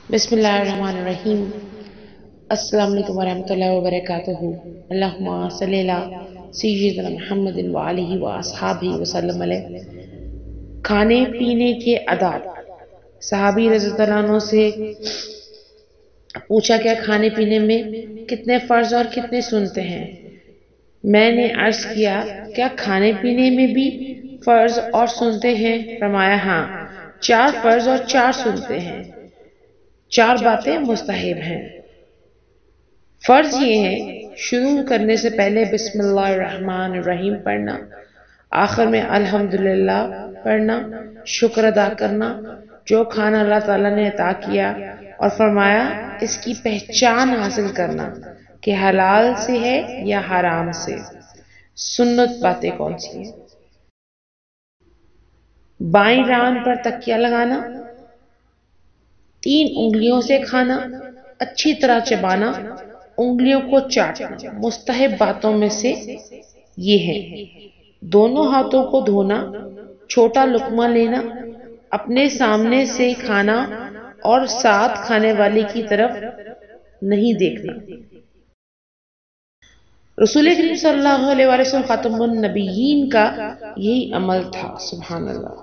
بسم اللہ الرحمن الرحیم۔ السلام علیکم ورحمۃ اللہ وبرکاتہ۔ اللہم صلی علی سیدنا محمد وآلہ واصحابہ وسلم علیہ۔ کھانے پینے کے آداب۔ صحابی رضی اللہ عنہ سے پوچھا کہ کھانے پینے میں کتنے فرض اور کتنے سنتے ہیں؟ میں نے عرض کیا کیا کھانے پینے میں بھی فرض اور سنتے ہیں؟ فرمایا ہاں، 4 فرض اور 4 سنتے ہیں، 4 باتیں مستحب ہیں۔ فرض یہ ہے شروع کرنے سے پہلے بسم اللہ الرحمن الرحیم پڑھنا، آخر میں الحمدللہ پڑھنا، شکر ادا کرنا جو کھانا اللہ تعالیٰ نے عطا کیا، اور فرمایا اس کی پہچان حاصل کرنا کہ حلال سے ہے یا حرام سے۔ سنت باتیں کون سی ہیں؟ بائیں ران پر تکیہ لگانا، 3 انگلیوں سے کھانا، اچھی طرح چبانا، انگلیوں کو چاٹنا۔ مستحب باتوں میں سے یہ ہیں: دونوں ہاتھوں کو دھونا، چھوٹا لقمہ لینا، اپنے سامنے سے کھانا اور ساتھ کھانے والے کی طرف نہیں دیکھنا۔ رسول کریم صلی اللہ علیہ وسلم خاتم النبیین کا یہی عمل تھا۔ سبحان اللہ۔